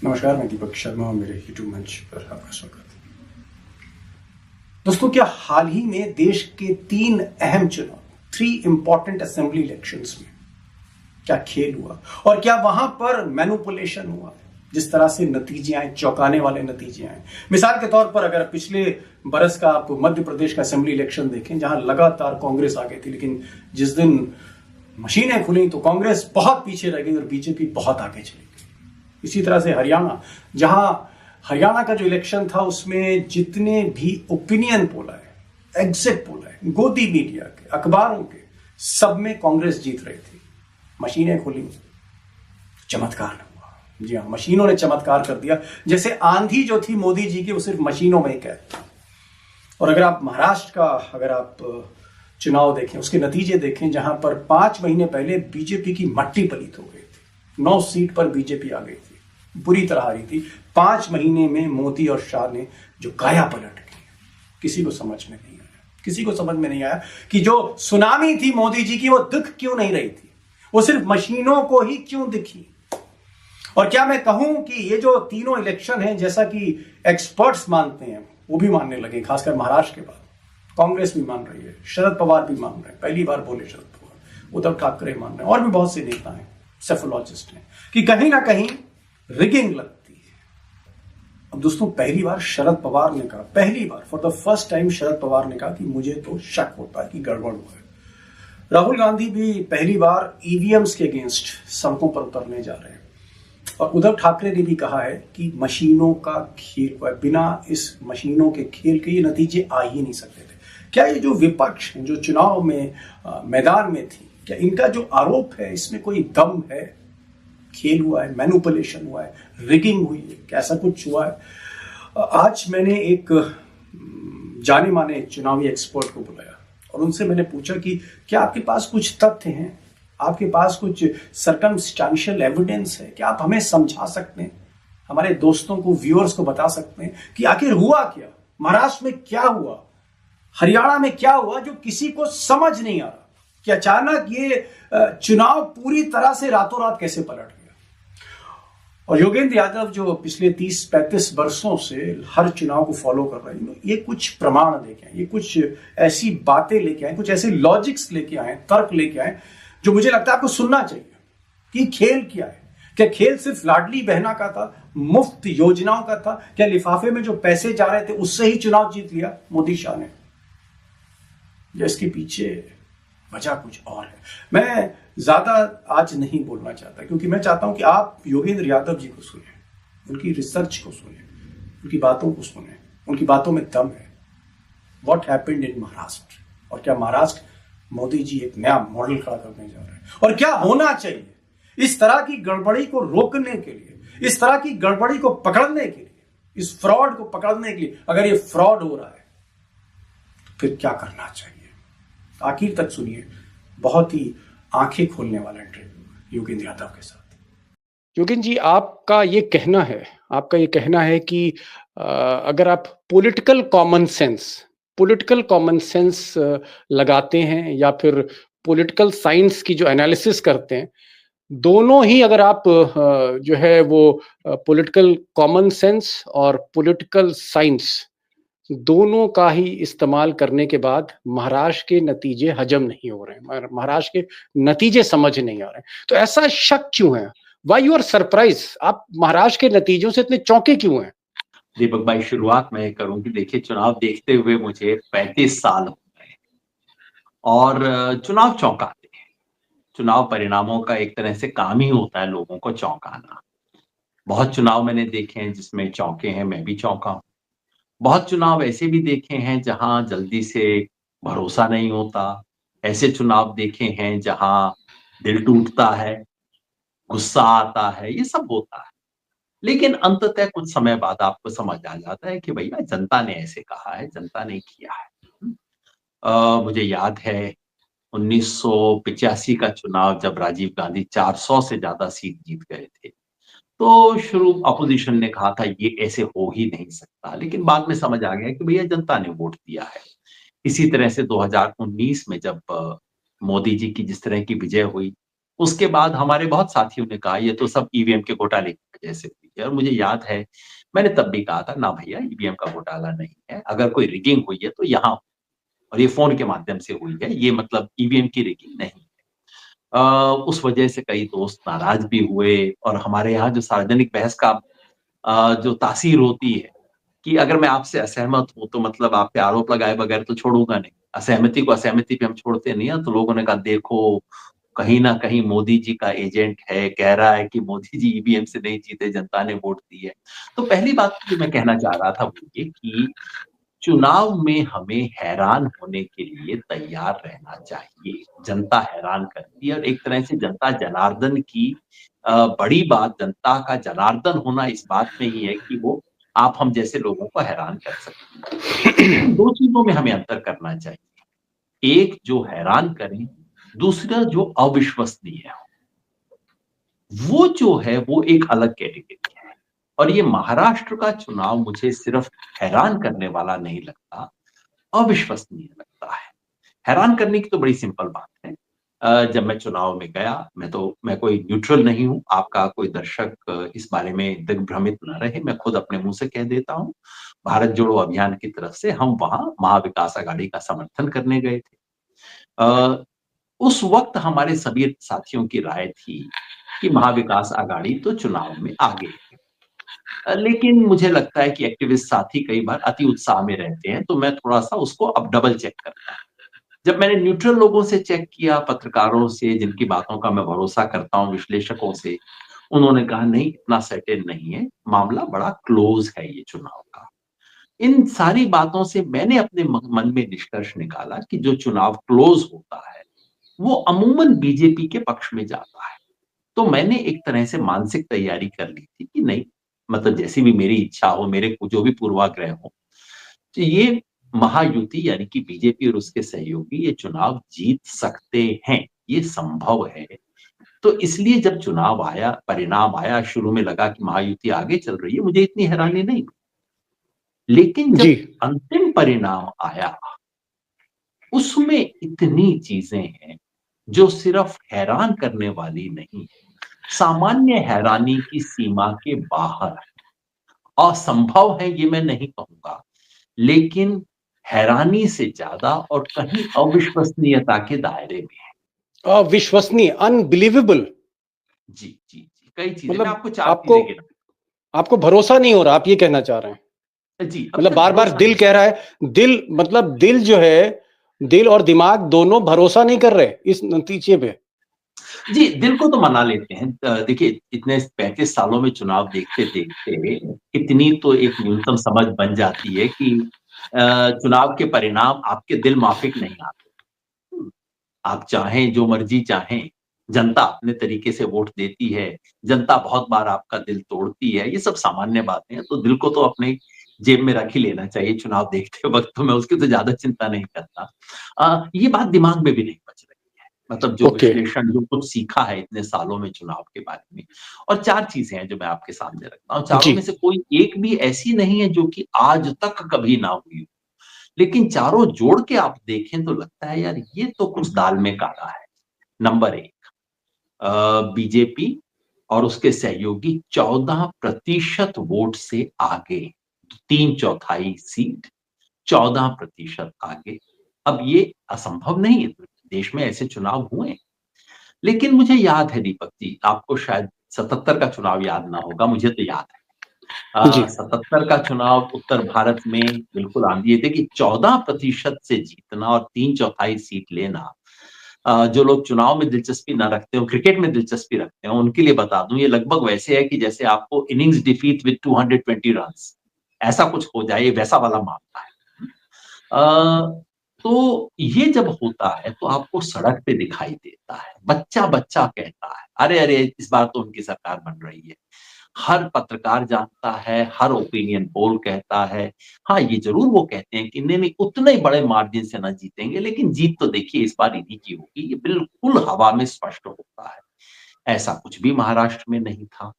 नमस्कार, मैं दीपक शर्मा और मेरे यूट्यूब मंच पर आपका स्वागत है। दोस्तों, क्या हाल ही में देश के 3 अहम चुनाव, 3 इंपॉर्टेंट असेंबली इलेक्शंस में क्या खेल हुआ और क्या वहां पर मैनिपुलेशन हुआ? जिस तरह से नतीजे आए, चौंकाने वाले नतीजे आए। मिसाल के तौर पर अगर पिछले बरस का आप मध्य प्रदेश का असेंबली इलेक्शन देखें, जहां लगातार कांग्रेस आगे थी, लेकिन जिस दिन मशीनें खुली तो कांग्रेस बहुत पीछे रह गई और बीजेपी बहुत आगे चली गई। इसी तरह से हरियाणा, जहां हरियाणा का जो इलेक्शन था उसमें जितने भी ओपिनियन पोल है, एग्जिट पोल है, गोदी मीडिया के, अखबारों के, सब में कांग्रेस जीत रही थी। मशीनें खुली, चमत्कार हुआ। जी हाँ, मशीनों ने चमत्कार कर दिया। जैसे आंधी जो थी मोदी जी की, वो सिर्फ मशीनों में ही कैद था। और अगर आप महाराष्ट्र का चुनाव देखें, उसके नतीजे देखें, जहां पर 5 महीने पहले बीजेपी की मट्टी पलीत हो गई थी, 9 सीट पर बीजेपी आ गई थी, बुरी तरह हारी थी। 5 महीने में मोदी और शाह ने जो काया पलट की, किसी को समझ में नहीं आया। किसी को समझ में नहीं आया कि जो सुनामी थी मोदी जी की, वो दिख क्यों नहीं रही थी, वो सिर्फ मशीनों को ही क्यों दिखी। और क्या मैं कहूं कि ये जो तीनों इलेक्शन हैं, जैसा कि एक्सपर्ट्स मानते हैं, वो भी मानने लगे, खासकर महाराष्ट्र के बाद कांग्रेस भी मान रही है, शरद पवार भी मान रहे हैं, पहली बार बोले शरद पवार, उद्धव ठाकरे मान रहे हैं, और भी बहुत से नेता हैं, सेफोलॉजिस्ट हैं, कि कहीं ना कहीं रिगिंग लगती है। अब दोस्तों, पहली बार शरद पवार ने कहा, पहली बार for the first time Sharad Pawar ने कहा कि मुझे तो शक होता है कि गड़बड़ हुआ है। राहुल गांधी भी पहली बार ईवीएम्स के अगेंस्ट सड़कों पर उतरने जा रहे हैं। और उद्धव ठाकरे ने भी कहा है कि मशीनों का खेल हुआ है, बिना इस मशीनों के खेल के ये नतीजे आ ही नहीं सकते थे। क्या ये जो विपक्ष जो चुनाव में मैदान में थी, क्या इनका जो आरोप है इसमें कोई दम है? खेल हुआ है, मैनिपुलेशन हुआ है, रिगिंग हुई है, क्या ऐसा कुछ हुआ है? आज मैंने एक जाने माने चुनावी एक्सपर्ट को बुलाया और उनसे मैंने पूछा कि क्या आपके पास कुछ तथ्य हैं, आपके पास कुछ सर्कमस्टेंशियल एविडेंस है, क्या आप हमें समझा सकते हैं, हमारे दोस्तों को, व्यूअर्स को बता सकते हैं कि आखिर हुआ क्या, महाराष्ट्र में क्या हुआ, हरियाणा में क्या हुआ, जो किसी को समझ नहीं आ रहा कि अचानक ये चुनाव पूरी तरह से रातों रात कैसे पलट गया। और योगेंद्र यादव जो पिछले 30-35 वर्षों से हर चुनाव को फॉलो कर रहे हैं, ये कुछ प्रमाण लेके आए, ये कुछ ऐसी बातें लेके आए, कुछ ऐसे लॉजिक्स लेके आए, तर्क लेके आए, जो मुझे लगता है आपको सुनना चाहिए कि खेल क्या है। क्या खेल सिर्फ लाडली बहना का था, मुफ्त योजनाओं का था? क्या लिफाफे में जो पैसे जा रहे थे उससे ही चुनाव जीत लिया मोदी शाह ने? या इसके पीछे वजह कुछ और है? मैं ज्यादा आज नहीं बोलना चाहता, क्योंकि मैं चाहता हूं कि आप योगेंद्र यादव जी को सुने, उनकी रिसर्च को सुने, उनकी बातों को सुने, उनकी बातों में दम है। व्हाट हैपेंड इन महाराष्ट्र, और क्या महाराष्ट्र मोदी जी एक नया मॉडल खड़ा करने जा रहे हैं, और क्या होना चाहिए इस तरह की गड़बड़ी को रोकने के लिए, इस तरह की गड़बड़ी को पकड़ने के लिए, इस फ्रॉड को पकड़ने के लिए। अगर ये फ्रॉड हो रहा है तो फिर क्या करना चाहिए? आखिर तक सुनिए, बहुत ही आंखें खोलने वाला इंटरव्यू योगेंद्र यादव के साथ। योगेंद्र जी, आपका ये कहना है कि अगर आप पॉलिटिकल कॉमन सेंस लगाते हैं या फिर पॉलिटिकल साइंस की जो एनालिसिस करते हैं, दोनों ही अगर आप जो है वो पॉलिटिकल कॉमन सेंस और पॉलिटिकल साइंस दोनों का ही इस्तेमाल करने के बाद महाराष्ट्र के नतीजे हजम नहीं हो रहे हैं, महाराष्ट्र के नतीजे समझ नहीं आ रहे हैं, तो ऐसा शक क्यों है? Why you are surprise? आप महाराष्ट्र के नतीजों से इतने चौंके क्यों हैं? दीपक भाई, शुरुआत मैं करूं कि देखिए, चुनाव देखते हुए मुझे 35 साल हो गए और चुनाव चौंकाते हैं। चुनाव परिणामों का एक तरह से काम ही होता है लोगों को चौंकाना। बहुत चुनाव मैंने देखे हैं जिसमें चौंके हैं, मैं भी चौंका हूं। बहुत चुनाव ऐसे भी देखे हैं जहां जल्दी से भरोसा नहीं होता, ऐसे चुनाव देखे हैं जहां दिल टूटता है, गुस्सा आता है, ये सब होता है। लेकिन अंततः कुछ समय बाद आपको समझ आ जाता है कि भैया जनता ने ऐसे कहा है, जनता ने किया है। मुझे याद है 1985 का चुनाव, जब राजीव गांधी 400 से ज्यादा सीट जीत गए थे, तो शुरू अपोजिशन ने कहा था ये ऐसे हो ही नहीं सकता, लेकिन बाद में समझ आ गया कि भैया जनता ने वोट दिया है। इसी तरह से 2019 में जब मोदी जी की जिस तरह की विजय हुई, उसके बाद हमारे बहुत साथियों ने कहा ये तो सब ईवीएम के घोटाले की वजह से हुई। है। और मुझे याद है मैंने तब भी कहा था, ना भैया ईवीएम का घोटाला नहीं है, अगर कोई रिगिंग हुई है तो यहाँ, और ये फोन के माध्यम से हुई है, ये मतलब ईवीएम की रिगिंग नहीं है। उस वजह से कई दोस्त नाराज भी हुए, और हमारे यहाँ जो सार्वजनिक बहस का जो तासीर होती है कि अगर मैं आपसे असहमत हूं तो मतलब आप पे आरोप लगाए बगैर तो छोड़ूंगा नहीं, असहमति को असहमति पे हम छोड़ते नहीं है। तो लोगों ने कहा देखो कहीं ना कहीं मोदी जी का एजेंट है, कह रहा है कि मोदी जी ईवीएम से नहीं जीते, जनता ने वोट दी है। तो पहली बात जो मैं कहना चाह रहा था वो ये कि चुनाव में हमें हैरान होने के लिए तैयार रहना चाहिए। जनता हैरान करती है, और एक तरह से जनता जनार्दन की बड़ी बात, जनता का जनार्दन होना इस बात में ही है कि वो आप हम जैसे लोगों को हैरान कर सकती है। लेकिन दो चीजों में हमें अंतर करना चाहिए, एक जो हैरान करें, दूसरा जो अविश्वसनीय हो। वो जो है वो एक अलग कैटेगरी है। और ये महाराष्ट्र का चुनाव मुझे सिर्फ हैरान करने वाला नहीं लगता, अविश्वसनीय लगता है। हैरान करने की तो बड़ी सिंपल बात है। जब मैं चुनाव में गया, मैं कोई न्यूट्रल नहीं हूं, आपका कोई दर्शक इस बारे में दिग्भ्रमित न रहे, मैं खुद अपने मुंह से कह देता हूं। भारत जोड़ो अभियान की तरफ से हम वहां महाविकास आघाड़ी का समर्थन करने गए थे। अ, उस वक्त हमारे सभी साथियों की राय थी कि महाविकास आघाड़ी तो चुनाव में आगे है। लेकिन मुझे लगता है कि एक्टिविस्ट साथी कई बार अति उत्साह में रहते हैं, तो मैं थोड़ा-सा उसको अब डबल चेक करता हूँ। जब मैंने न्यूट्रल लोगों से चेक किया, पत्रकारों से जिनकी बातों का मैं भरोसा करता हूँ, विश्लेषकों से, उन्होंने कहा नहीं इतना सर्टेन नहीं है, मामला बड़ा क्लोज है ये चुनाव का। इन सारी बातों से मैंने अपने मन में निष्कर्ष निकाला कि जो चुनाव क्लोज होता है, वो अमूमन बीजेपी के पक्ष में जाता है। तो मैंने एक तरह से मानसिक तैयारी कर ली थी कि नहीं, मतलब जैसी भी मेरी इच्छा हो, मेरे जो भी पूर्वाग्रह हो, तो ये महायुति यानी कि बीजेपी और उसके सहयोगी ये चुनाव जीत सकते हैं, ये संभव है। तो इसलिए जब चुनाव आया, परिणाम आया, शुरू में लगा कि महायुति आगे चल रही है, मुझे इतनी हैरानी नहीं हुई। लेकिन जी। जब अंतिम परिणाम आया, उसमें इतनी चीजें हैं जो सिर्फ हैरान करने वाली नहीं, सामान्य हैरानी की सीमा के बाहर है। असंभव है ये मैं नहीं कहूंगा, लेकिन हैरानी से ज्यादा और कहीं अविश्वसनीयता के दायरे में है। अविश्वसनीय, अनबिलीवेबल। जी, जी, जी। कई चीजें, मैं मतलब आपको 4 आपको चीजें गिना। आपको भरोसा नहीं हो रहा, आप ये कहना चाह रहे हैं? जी, अब मतलब सिर्फ बार बार भरोसा दिल नहीं। कह रहा है, दिल मतलब दिल जो है, दिल और दिमाग दोनों भरोसा नहीं कर रहे इस नतीजे पे। जी, दिल को तो मना लेते हैं। देखिए इतने 35 सालों में चुनाव देखते-देखते इतनी तो एक न्यूनतम समझ बन जाती है कि चुनाव के परिणाम आपके दिल माफ़िक नहीं आते। हुँ, आप चाहें, जो मर्ज़ी चाहें, जनता अपने तरीके से वोट देती है, जनता बहुत बार आपका दिल तोड़ती है, ये सब सामान्य बातें हैं, तो दिल को तो अपने जेब में रख ही लेना चाहिए चुनाव देखते वक़्त, तो मैं उसकी तो ज़्यादा चिंता नहीं करता। ये बात दिमाग में भी नहीं बच रही है, मतलब जो ओके। विश्लेषण, जो कुछ सीखा है इतने सालों में चुनाव के बारे में। और 4 चीज़ें हैं जो मैं आपके सामने रखता हूँ, चारों जी। में से कोई एक भी ऐसी नहीं है जो कि आज तक कभी ना हुई हो। लेकिन चारों जोड़ के आप देखें तो लगता है यार ये तो कुछ दाल में काला है। नंबर 1, बीजेपी और उसके सहयोगी 14% वोट से आगे, 3/4 सीट, 14% आगे। अब ये असंभव नहीं है, देश में ऐसे चुनाव हुए। लेकिन मुझे याद है दीपक जी, आपको शायद 77 का चुनाव याद ना होगा, मुझे तो याद है। जी। 77 का चुनाव उत्तर भारत में बिल्कुल आम, ये थे कि 14% से जीतना और 3/4 सीट लेना। जो लोग चुनाव में दिलचस्पी ना रखते हो, क्रिकेट में दिलचस्पी रखते हो, उनके लिए बता दूं, ये लगभग वैसे है कि जैसे आपको इनिंग्स डिफीट विद 220 रन्स, ऐसा कुछ हो जाए, वैसा वाला मामला है। तो ये जब होता है तो आपको सड़क पे दिखाई देता है, बच्चा-बच्चा कहता है, "अरे! अरे! इस बार तो उनकी सरकार बन रही है।" हर पत्रकार जानता है, हर ओपिनियन पोल कहता है। हाँ, ये ज़रूर वो कहते हैं कि नहीं-नहीं उतने बड़े मार्जिन से ना जीतेंगे, लेकिन जीत तो देखिए इस बार इन्हीं की होगी, ये बिल्कुल हवा में स्पष्ट होता है। ऐसा कुछ भी महाराष्ट्र में नहीं था।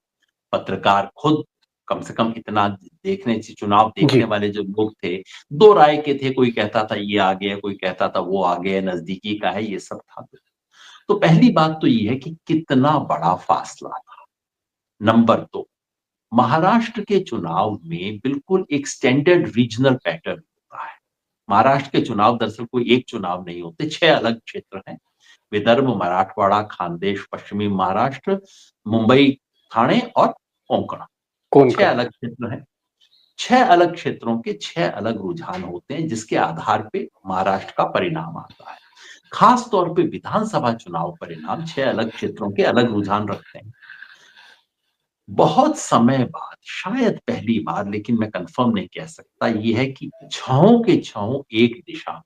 पत्रकार खुद कम से कम इतना देखने से, चुनाव जी। देखने वाले जो लोग थे, 2 राय के थे, कोई कहता था ये आ गया, कोई कहता था वो आ गया, नज़दीकी का है, ये सब था। तो पहली बात तो ये है कि कितना बड़ा फासला था। नंबर 2, महाराष्ट्र के चुनाव में बिल्कुल एक स्टैंडर्ड रीजनल पैटर्न होता है। महाराष्ट्र के चुनाव दरअसल कोई एक चुनाव नहीं होते, 6 अलग क्षेत्र हैं। विदर्भ, मराठवाड़ा, खानदेश, पश्चिमी महाराष्ट्र, मुंबई, ठाणे और कोंकण। कौन 6 का? अलग क्षेत्र हैं। 6 अलग क्षेत्रों के 6 अलग रुझान होते हैं, जिसके आधार पे महाराष्ट्र का परिणाम आता है। खास तौर पे विधानसभा चुनाव परिणाम 6 अलग क्षेत्रों के अलग रुझान रखते हैं। बहुत समय बाद, शायद पहली बार, लेकिन मैं कंफर्म नहीं कह सकता, ये है कि छहों के छहों एक दिशा